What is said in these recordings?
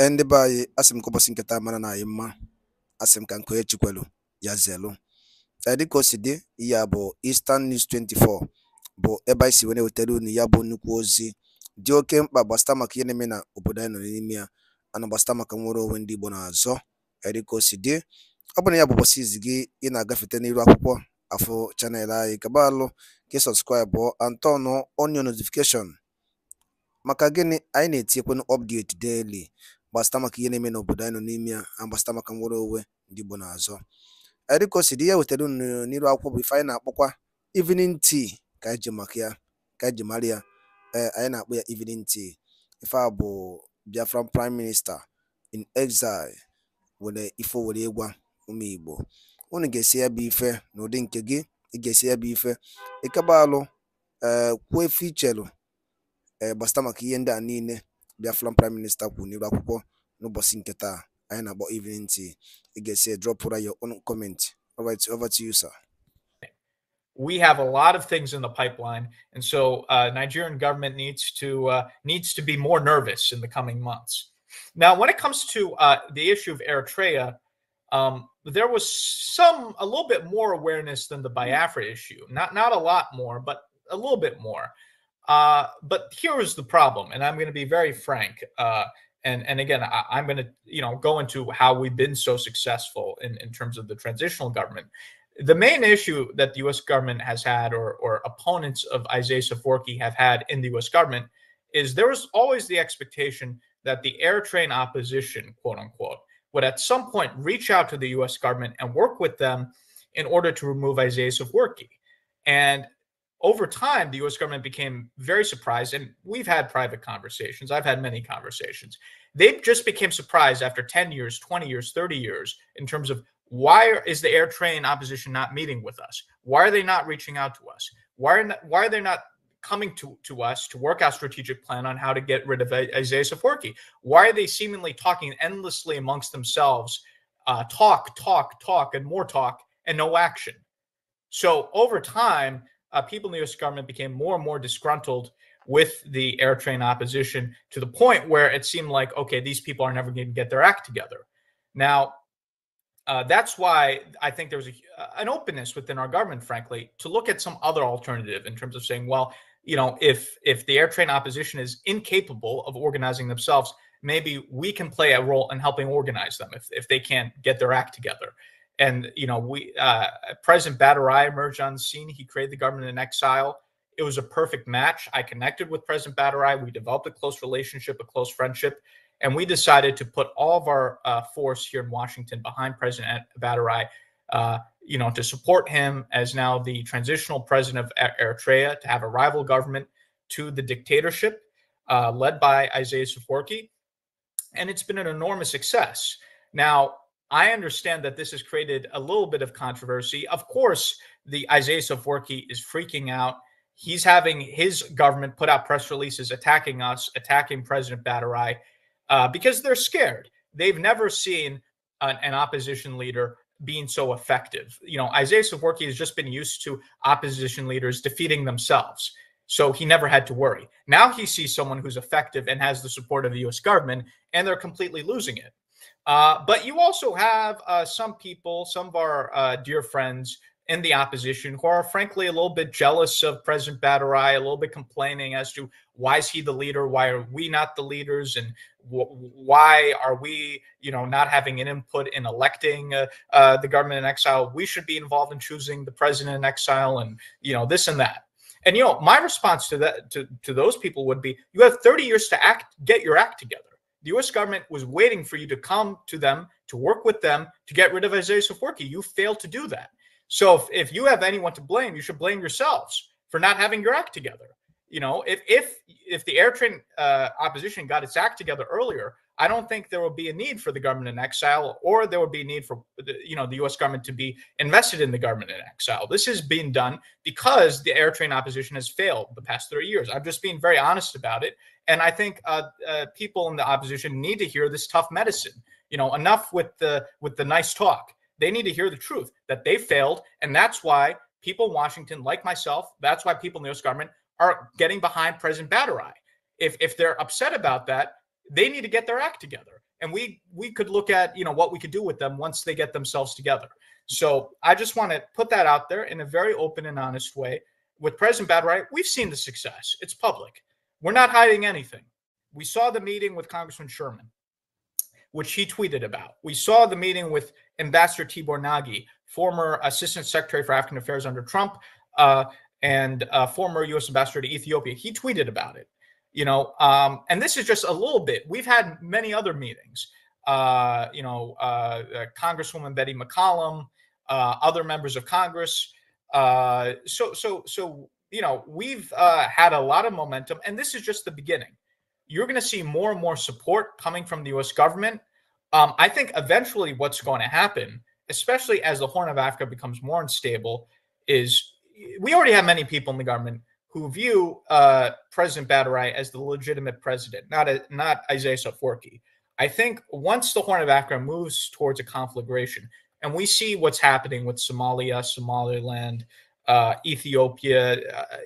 Ende bayi asim ko basinketa mana na yima asim kan ko echikwelu ya zelu. Dịka dị ya bụ Eastern News 24 bụ ebe anyị si were wetara unu ya bụ nnukwu ozi dị oke mkpa gbasara maka ihe na-eme na obodo anyị nọ n'ime ya ana gbasara maka nwere onwe ndị Igbo na-azọ. Dịka dị ọ bụ na ya bụ ụbọchị izi gị ị na-agafete n'iru akwụkwọ afọ chanel anyị kaba alụ ka sọbskraịbụ and turn on your notification maka gịnị anyị na-etinyekwa update daily gbasara maka ihe na-eme n'obodo anyị nọ n'ime ya na gbasara maka nwere onwe ndị Igbo na-azọ. Dịka dị ya wetara unu n'iru akwụkwọ bụ ife anyị na-akpọkwa evening tea ka anyị ji maka ya ka anyị ji mara ya. Anyị na-akpọ ya evening tea. Ife a bụ Biafran Prime Minister in exile were ife were ịgwa ụmụ Igbo. Unu ga-esi ya bụ ife n'ụdị nke gị, ị ga-esi ya bụ ife ịkaba alụ kwuo efe ichelu gbasara maka ihe ndị a niile Biafran Prime Minister kwuru n'iru akwụkwọ n'ụbọchị nke taa anyị na-akpọ evening tea. You can say drop your own comment. All right, over to you, sir. We have a lot of things in the pipeline, and so Nigerian government needs to be more nervous in the coming months. Now, when it comes to the issue of Eritrea, there was a little bit more awareness than the BIAFRA issue. Not a lot more, but a little bit more. But here is the problem, and I'm going to be very frank. And again, I'm going to go into how we've been so successful in terms of the transitional government. The main issue that the U.S. government has had, or opponents of Isaias Afwerki have had in the U.S. government, is there was always the expectation that the Eritrean opposition, quote unquote, would at some point reach out to the U.S. government and work with them in order to remove Isaias Afwerki. And over time, the U.S. government became very surprised, and we've had private conversations. I've had many conversations. They just became surprised after 10 years, 20 years, 30 years in terms of why is the Eritrean opposition not meeting with us? Why are they not reaching out to us? Why are they not coming to us to work out a strategic plan on how to get rid of Isaias Afwerki? Why are they seemingly talking endlessly amongst themselves, talk, and more talk, and no action? So over time, people in the U.S. government became more and more disgruntled with the Eritrean opposition to the point where it seemed like, okay, these people are never going to get their act together. Now, that's why I think there was an openness within our government, frankly, to look at some other alternative in terms of saying, well, if the Eritrean opposition is incapable of organizing themselves, maybe we can play a role in helping organize them if they can't get their act together. And, President Badarai emerged on the scene. He created the government in exile. It was a perfect match. I connected with President Badarai. We developed a close relationship, a close friendship, and we decided to put all of our force here in Washington behind President Badarai, to support him as now the transitional president of Eritrea, to have a rival government to the dictatorship led by Isaias Afwerki. And it's been an enormous success. Now, I understand that this has created a little bit of controversy. Of course, the Isaias Afwerki is freaking out. He's having his government put out press releases attacking us, attacking President Badarai, because they're scared. They've never seen an opposition leader being so effective. Isaias Afwerki has just been used to opposition leaders defeating themselves. So he never had to worry. Now he sees someone who's effective and has the support of the U.S. government, and they're completely losing it. But you also have some people, some of our dear friends in the opposition who are frankly a little bit jealous of President Badarai, a little bit complaining as to why is he the leader? Why are we not the leaders? And why are we, not having an input in electing the government in exile? We should be involved in choosing the president in exile and, this and that. And, my response to that, to those people would be, you have 30 years to get your act together. The U.S. government was waiting for you to come to them, to work with them, to get rid of Isaias Afwerki. You failed to do that. So if you have anyone to blame, you should blame yourselves for not having your act together. If the Eritrean opposition got its act together earlier, I don't think there will be a need for the government in exile, or there would be a need for the U.S. government to be invested in the government in exile. This is being done because the Eritrean opposition has failed the past 30 years. I'm just being very honest about it. And I think people in the opposition need to hear this tough medicine. Enough with the nice talk. They need to hear the truth that they failed. And that's why people in Washington, like myself, that's why people in the U.S. government are getting behind President Badarai. If they're upset about that, they need to get their act together. And we could look at, what we could do with them once they get themselves together. So I just want to put that out there in a very open and honest way. With President Badrai, we've seen the success. It's public. We're not hiding anything. We saw the meeting with Congressman Sherman, which he tweeted about. We saw the meeting with Ambassador Tibor Nagy, former Assistant Secretary for African Affairs under Trump, and former U.S. Ambassador to Ethiopia. He tweeted about it. And this is just a little bit. We've had many other meetings. Congresswoman Betty McCollum, other members of Congress. We've had a lot of momentum, and this is just the beginning. You're going to see more and more support coming from the U.S. government. I think eventually what's going to happen, especially as the Horn of Africa becomes more unstable, is we already have many people in the government who view President Badrai as the legitimate president, not Isaias Afwerki. I think once the Horn of Africa moves towards a conflagration, and we see what's happening with Somalia, Somaliland, Ethiopia,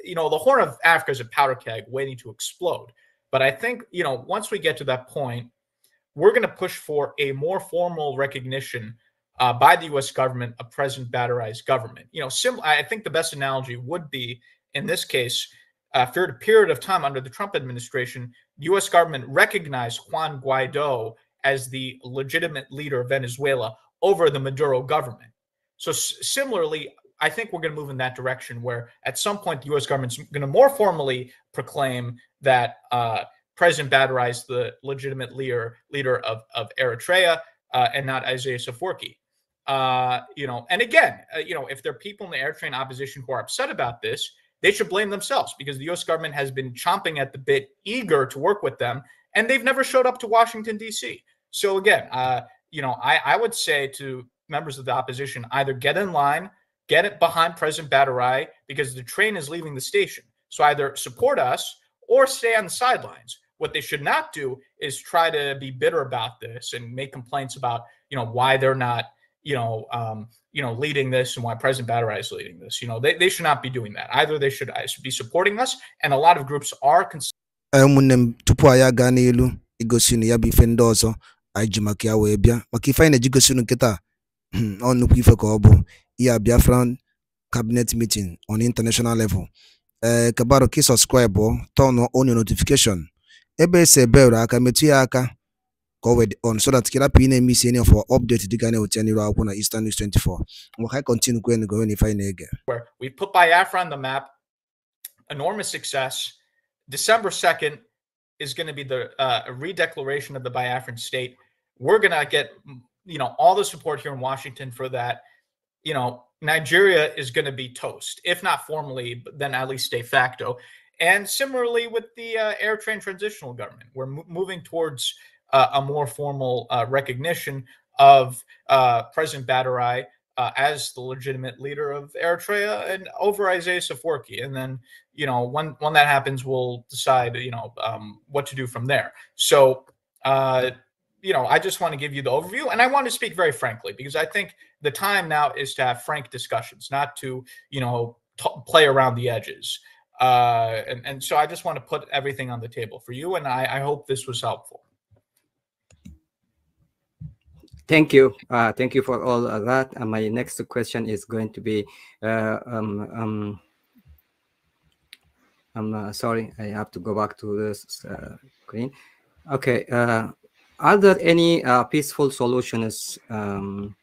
the Horn of Africa is a powder keg waiting to explode. But I think, once we get to that point, we're going to push for a more formal recognition by the U.S. government of President Badarai's government. I think the best analogy would be, in this case, for a period of time under the Trump administration, the U.S. government recognized Juan Guaido as the legitimate leader of Venezuela over the Maduro government. So similarly, I think we're going to move in that direction where at some point the U.S. government's going to more formally proclaim that President Badrai is the legitimate leader of Eritrea and not Isaias Afwerki. And again, if there are people in the Eritrean opposition who are upset about this, they should blame themselves because the U.S. government has been chomping at the bit, eager to work with them, and they've never showed up to Washington, D.C. So again, I would say to members of the opposition, either get in line, get it behind President Badrai because the train is leaving the station. So either support us or stay on the sidelines. What they should not do is try to be bitter about this and make complaints about, why they're not, leading this and why President Badrai is leading this. They should not be doing that. Either they should be supporting us, and a lot of groups are. Tupu anyị aga n'elu igosi na ya bụ ife ndị ọzọ anyị ji maka ya wee bịa maka ife anyị na-eji gosi nkịta ọ nnukwu ife ka ọ bụ ihe Biafran cabinet meeting on international level. Kabaro ki subscribe turn on your notification ebe ese bell aka metu ya aka on so that kila pine miss any of our update diga na otani ro akwụkwọ na Eastern News 24. We can continue going if I nege. Where we put Biafra on the map, enormous success. December 2nd is going to be the redeclaration of the Biafran state. We're going to get, all the support here in Washington for that. Nigeria is going to be toast, if not formally, but then at least de facto. And similarly with the Eritrean transitional government, we're moving towards a more formal recognition of President Badrai as the legitimate leader of Eritrea and over Isaias Afwerki. And then, when that happens, we'll decide, what to do from there. So, I just want to give you the overview, and I want to speak very frankly, because I think the time now is to have frank discussions, not to, play around the edges. And so I just want to put everything on the table for you, and I hope this was helpful. Thank you. Thank you for all of that. My next question is going to be, I'm sorry, I have to go back to this screen. Okay. Are there any peaceful solutions on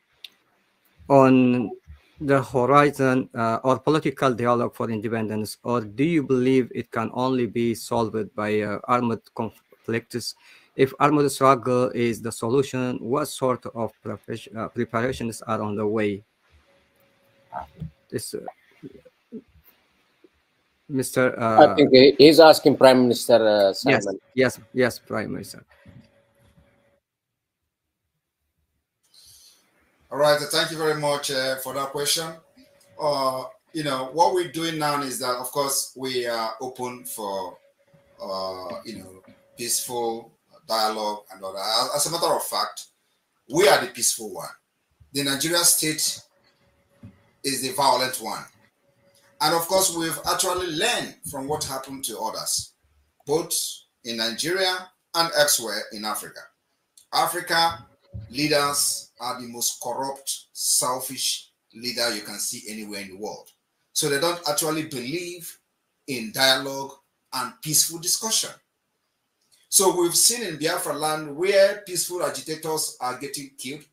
the horizon or political dialogue for independence, or do you believe it can only be solved by armed conflicts? If armed struggle is the solution, what sort of preparations are on the way? This, Mr. I think he's asking Prime Minister Simon. Yes, Prime Minister. All right, thank you very much for that question. What we're doing now is that, of course, we are open for, peaceful dialogue and all that. As a matter of fact, we are the peaceful one. The Nigerian state is the violent one. And of course, we've actually learned from what happened to others, both in Nigeria and elsewhere in Africa. Africa leaders are the most corrupt, selfish leader you can see anywhere in the world. So they don't actually believe in dialogue and peaceful discussion. So we've seen in Biafra land where peaceful agitators are getting killed,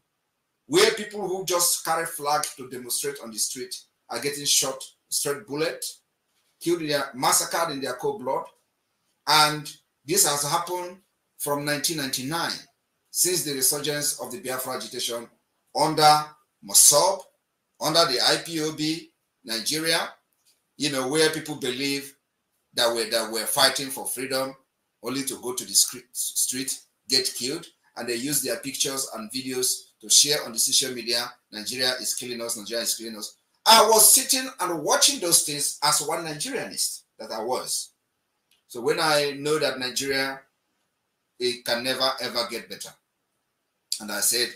where people who just carry flags to demonstrate on the street are getting shot, straight bullet, killed, massacred in their cold blood. And this has happened from 1999, since the resurgence of the Biafra agitation under Mossab, under the IPOB, Nigeria, where people believe that we're fighting for freedom, only to go to the street, get killed, and they use their pictures and videos to share on the social media. Nigeria is killing us, Nigeria is killing us. I was sitting and watching those things as one Nigerianist that I was. So when I know that Nigeria, it can never ever get better, and I said,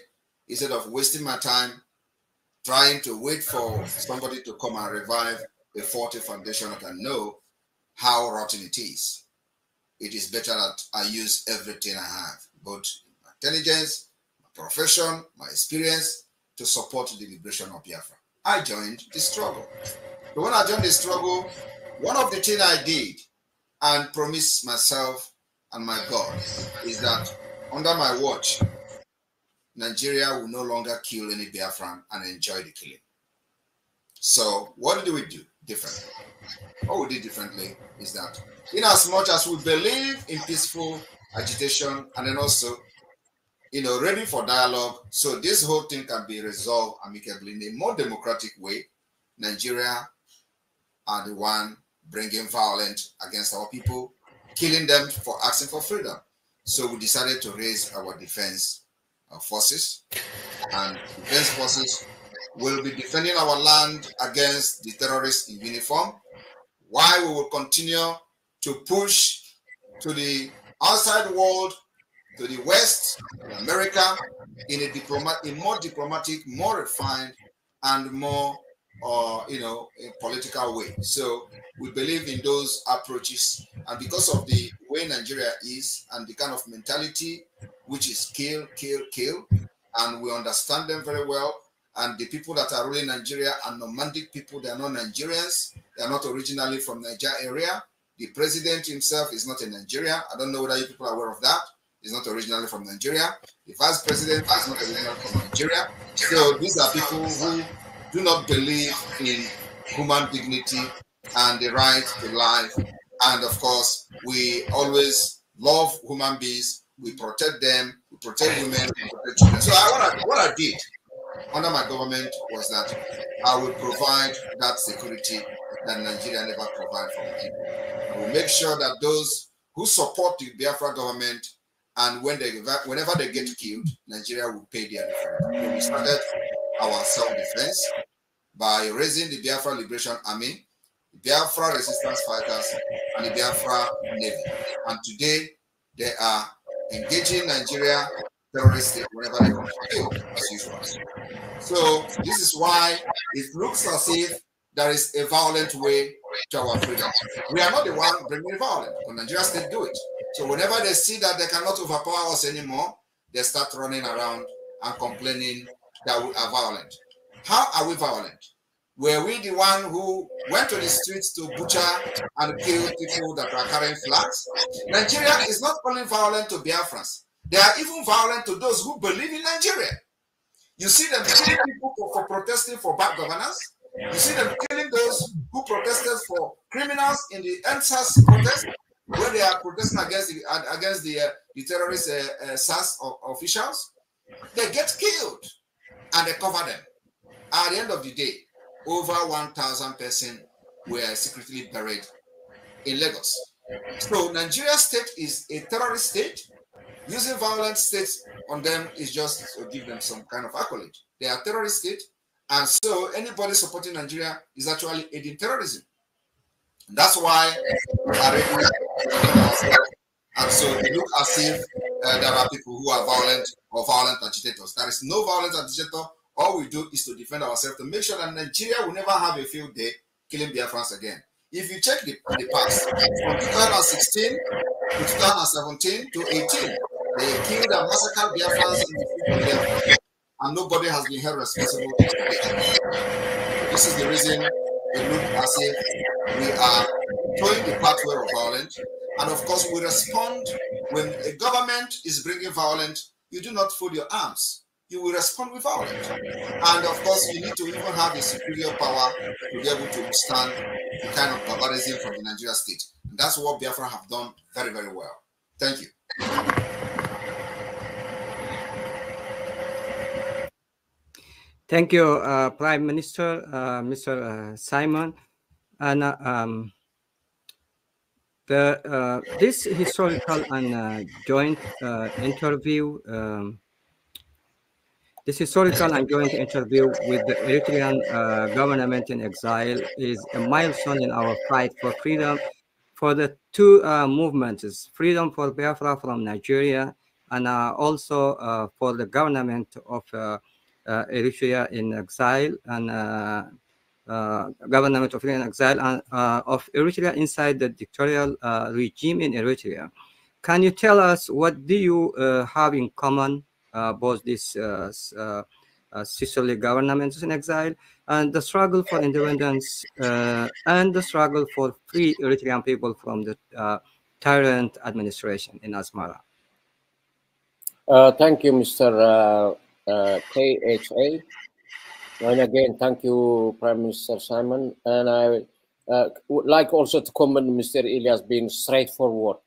instead of wasting my time trying to wait for somebody to come and revive a faulty foundation that I know how rotten it is better that I use everything I have, both my intelligence, my profession, my experience, to support the liberation of Biafra. I joined the struggle. So when I joined the struggle, one of the things I did and promised myself and my God is that under my watch, Nigeria will no longer kill any Biafran and enjoy the killing. So what did we do differently? What we did differently is that in as much as we believe in peaceful agitation and then also, ready for dialogue, so this whole thing can be resolved amicably in a more democratic way, Nigeria are the one bringing violence against our people, killing them for asking for freedom. So we decided to raise our defense forces, and defense forces will be defending our land against the terrorists in uniform, while we will continue to push to the outside world, to the West, to America, in a more diplomatic, more refined, and more, a political way. So we believe in those approaches, and because of the way Nigeria is and the kind of mentality which is kill, kill, kill, and we understand them very well. And the people that are ruling Nigeria are nomadic people. They are not Nigerians. They are not originally from Nigeria area. The president himself is not a Nigerian. I don't know whether you people are aware of that. He's not originally from Nigeria. The vice president is not originally from Nigeria. So these are people who do not believe in human dignity and the right to life. And of course, we always love human beings. We protect them. We protect women. We protect children. So what I did under my government was that I will provide that security that Nigeria never provided for people. I will make sure that those who support the Biafra government, and whenever they get killed, Nigeria will pay their defense. So we started our self-defense by raising the Biafra Liberation Army, the Biafra Resistance Fighters, and the Biafra Navy. And today, they are engaging Nigeria terrorists whenever they come to kill, as usual. So this is why it looks as if there is a violent way to our freedom. We are not the one bringing violence, but Nigeria state do it. So whenever they see that they cannot overpower us anymore, they start running around and complaining that we are violent. How are we violent? Were we the one who went to the streets to butcher and kill people that are carrying flags? Nigeria is not only violent to Biafrans. They are even violent to those who believe in Nigeria. You see them killing people for protesting for bad governance. You see them killing those who protested for criminals in the NSAS protest, where they are protesting against the terrorist SAS officials. They get killed and they cover them. At the end of the day, over 1,000 persons were secretly buried in Lagos. So Nigeria state is a terrorist state. Using violent states on them is just to give them some kind of accolade. They are terrorist state, and so anybody supporting Nigeria is actually aiding terrorism. And that's why and so it looks as if there are people who are violent or violent agitators. There is no violent agitator. All we do is to defend ourselves to make sure that Nigeria will never have a field day killing Biafrans again. If you check the past, from 2016 2017 to 18. They killed and massacred Biafrans in the field of Biafra, and nobody has been held responsible for it. This is the reason it looks as if we are towing the pathway of violence. And of course, we respond when a government is bringing violence. You do not fold your arms. You will respond with violence. And of course, you need to even have a superior power to be able to withstand the kind of barbarism from the Nigeria state. And that's what Biafra have done very, very well. Thank you. Thank you, Prime Minister, Mr. Simon. And this historical and joint interview, with the Eritrean government in exile is a milestone in our fight for freedom for the two movements: freedom for Biafra from Nigeria, and also for the government of Eritrea in exile, and government of Eritrea in exile, and of Eritrea inside the dictatorial regime in Eritrea. Can you tell us what do you have in common, both these sisterly governments in exile and the struggle for independence and the struggle for free Eritrean people from the tyrant administration in Asmara? Thank you, Mr. KHA. And again, thank you, Prime Minister Simon. And I would like also to commend Mr. Elias being straightforward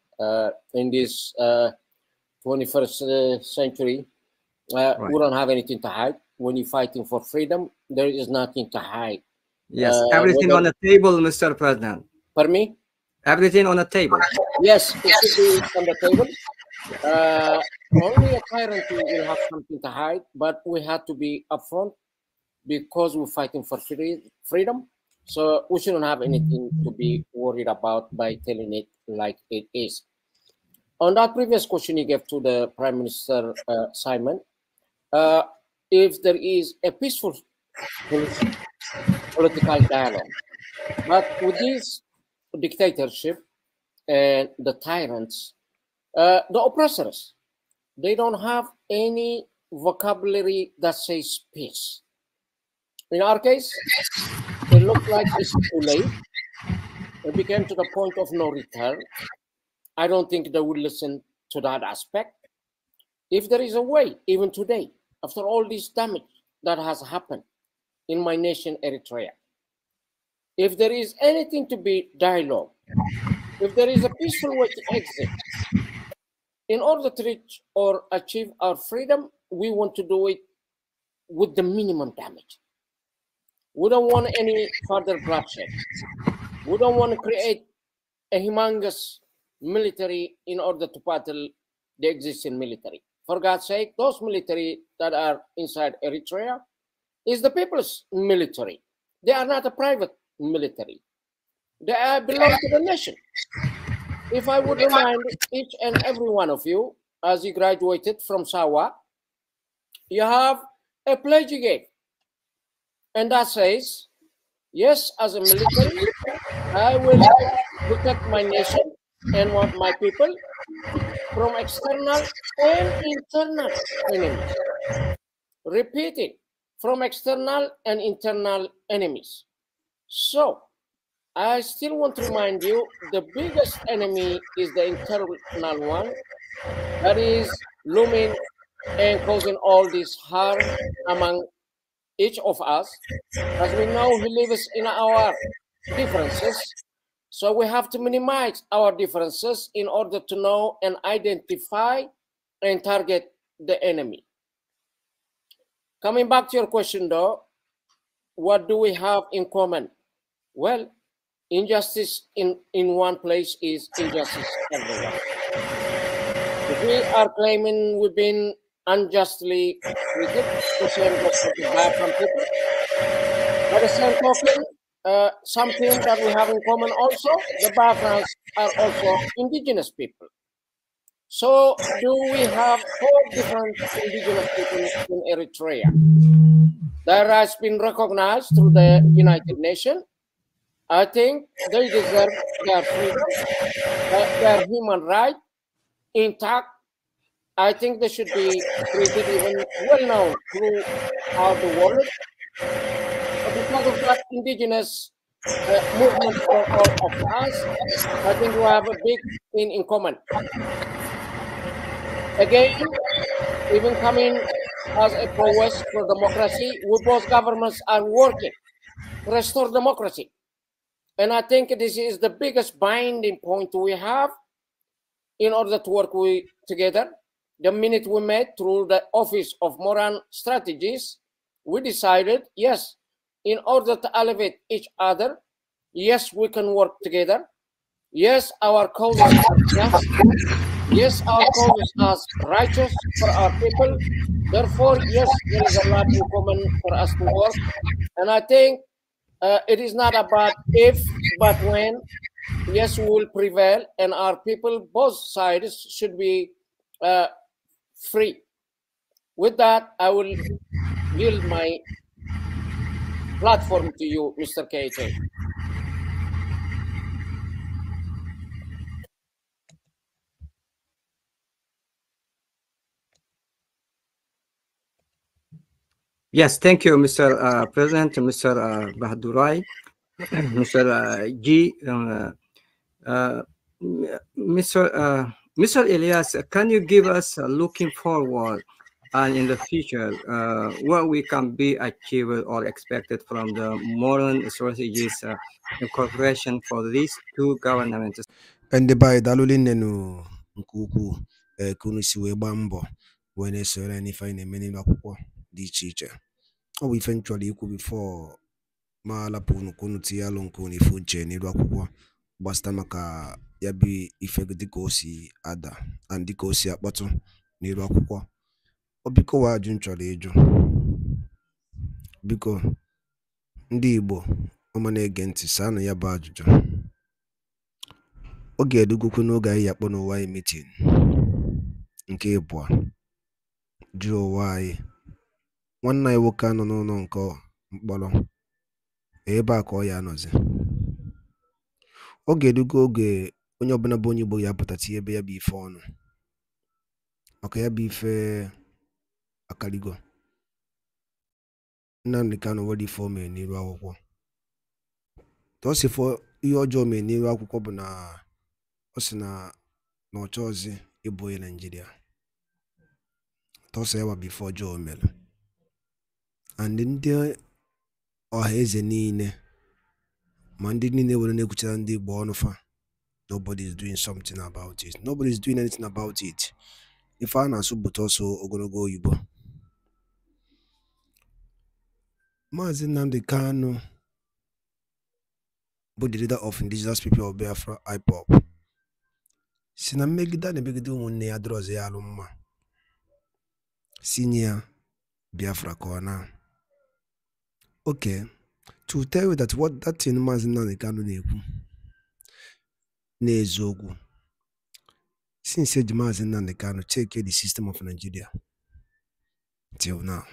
in this 21st century. Right. We don't have anything to hide. When you're fighting for freedom, there is nothing to hide. Yes, everything on the table, Mr. President. Pardon me? Everything on the table. Yes, it should be on the table. Only a tyrant will have something to hide, but we have to be upfront because we're fighting for freedom. So we shouldn't have anything to be worried about by telling it like it is. On that previous question you gave to the Prime Minister, Simon, if there is a peaceful political dialogue, but with this dictatorship and the tyrants, the oppressors, they don't have any vocabulary that says peace. In our case, it looked like it's too late. It became to the point of no return. I don't think they would listen to that aspect. If there is a way, even today, after all this damage that has happened in my nation, Eritrea, if there is anything to be dialogue, if there is a peaceful way to exit, in order to reach or achieve our freedom, we want to do it with the minimum damage. We don't want any further bloodshed. We don't want to create a humongous military in order to battle the existing military. For God's sake, those military that are inside Eritrea is the people's military. They are not a private military. They belong to the nation. If I would remind each and every one of you, as you graduated from Sawa, you have a pledge you gave. And that says, yes, as a military, I will protect my nation and my people from external and internal enemies. Repeat it, from external and internal enemies. So, I still want to remind you, the biggest enemy is the internal one that is looming and causing all this harm among each of us. As we know, he lives in our differences. So we have to minimize our differences in order to know and identify and target the enemy. Coming back to your question though, what do we have in common? Well, injustice in one place is injustice everywhere. If we are claiming we've been unjustly treated, the same goes for the BIAFRA people. By the same token, something that we have in common also, the BIAFRAs are also indigenous people. So do we have 4 different indigenous people in Eritrea? That has been recognized through the United Nations. I think they deserve their freedom, their human right intact. I think they should be treated even well known throughout the world. Because of that indigenous movement for all of us, I think we have a big thing in common. Again, even coming as a pro-West for democracy, we both governments are working to restore democracy. And I think this is the biggest binding point we have in order to work together. The minute we met through the Office of Moral Strategies, we decided, yes, in order to elevate each other, yes, we can work together. Yes, our causes are just. Yes, our causes are righteous for our people. Therefore, yes, there is a lot in common for us to work. And I think it is not about if, but when. Yes, we will prevail, and our people, both sides, should be free. With that, I will yield my platform to you, Mr. KJ. Yes, thank you, Mr. President, Mr. Bahadurai, Mr. G. Mr. Elias, can you give us looking forward and in the future what we can be achieved or expected from the modern strategies incorporation for these two governments? Ndị be anyị daalụ nenu nke ukwuu ka unu si wee gbaa mbọ wee na-esore n'ife anyị na-eme n'ime akwụkwọ dị iche iche. Ọ bụ ife m chọrọ ikwu bifo ma alapụ unu ka unu tinye alụ nke unu ife uche n'iru akwụkwọ gbasịta maka ya bụ ife dịka o si ada na dịka o si akpọtụ n'iru akwụkwọ. Ọ biko wa ajụ m chọrọ ịjụ, biko ndị Igbo ọma na-ege ntị saanụ ya bụ ajụjụ. Ọ ga-edugokwu n'oge anyị akpọ n'ụwa anyị meeting nke ịbụọ jụọ ụwa anyị nwanne anyị nwoke anọ n'ụlọ nke mkpọrọ ebe a ka ọ ya anọzi. Ọ ga-edugo oge onye ọbụla bụ onye Igbo ya pụta tinye ebe ya bụ ife ọnụ maka ya bụ ife akarigo. Nnamdi Kanu nwere ife o mere n'iru akwụkwọ. Tosifo ihe ọjọọ mere n'iru akwụkwọ bụ na ọ sị na ọ chọọzi ịbụ onye Naịjirịa. Tosa ya bụ ife ọjọọ mere. And ndị ọha eze niile ma ndị niile were na-ekwuchara ndị Igbo ọnụ fa, nobody is doing something about it. Nobody is doing anything about it. Ife a na-asụ bụ ọsọ ogologo oyibo. Maazị Nnamdi Kanu bụ the leader of indigenous people of Biafra IPOB si na mmegide na-emegide ụmụnne ya dịrọzi ya alụ mma sinye ya Biafra ka ọ na. Okay, to tell you that what that thing Maazị Nnamdi Kanu na-ekwu n'eziokwu, since eji Maazị Nnamdi Kanu check the system of Nigeria till now,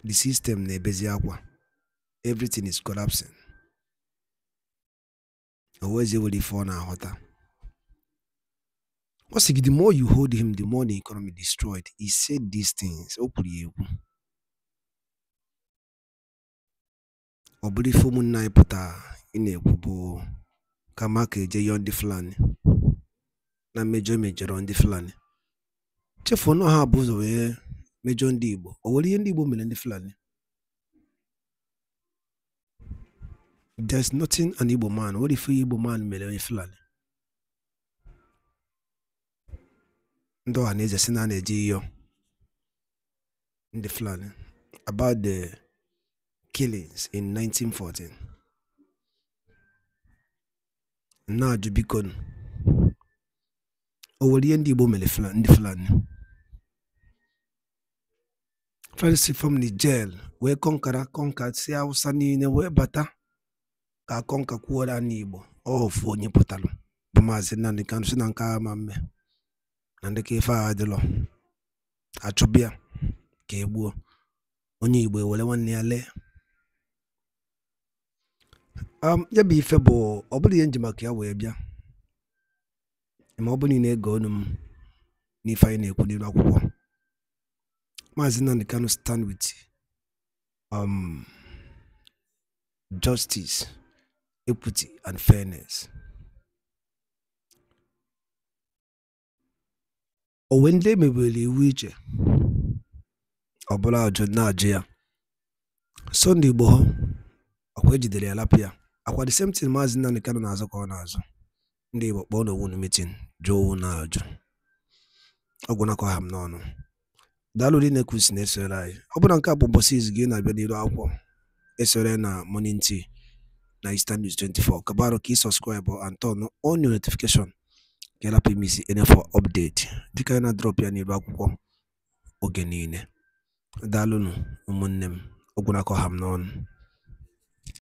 the system na-ebezi akwa, everything is collapsing. Always able to fall now hotter. What's the more you hold him, the more the economy destroyed. He said these things. Obuli fomu na ipota ine kubo kama keje yondi fulani na major on the fulani. Chefo no ha buzo we major ndi Igbo. Owoli ndi Igbo mele ndi fulani. There's nothing an Igbo man. What if Igbo man mele fulani? Ndo aneze sina neji yo ndi fulani about the killings in 1914. Na jubikon. Owoli ndi Igbo mele fulani ndi fulani. First from the jail, we conquered si Hausa niile we bata ka konka kwuola n'Igbo ofu onye pụtalụ bụ Maazị Nnamdi Kanu si na nke ama mme na ndị ka ife a adịlọ achọbịa ka egbuo onye Igbo ewere nwanne ya lee. ya bụ ife bụ ọ bụrụ ihe nji maka ya wee bịa ma ọ bụ niile ego onu m n'ife anyị na-ekwu n'elu akwụkwọ. Maazị Nnamdi Kanu stand with justice, equity and fairness. Owe ndị emebere iwu iche ọ bụla ajụ na-ajụ ya Sunday Igbo ha akwa ejidere ya lapụ ya akwa the same thing Maazị Nnamdi Kanu na-azụ ka ọ na-azụ. Ndị Igbo kpọọ n'owu na meeting jụọ owu na-ajụ ọgwụ nakọ ha m n'ọnụ. Daalụ dị na-ekwusi na-esore anyị. Ọ bụla nke a bụ mbọsị izu gị na-abịa n'iru akwụkwọ esore na Morning Tea na Eastern News 24 kabaro ka ị subscribe and turn on your notification ka ị lapụ imisi for update dịka anyị na-drop ya n'iru akwụkwọ oge niile. Daalụnụ ụmụnne m ọgwụ nakọ ha m n'ọnụ.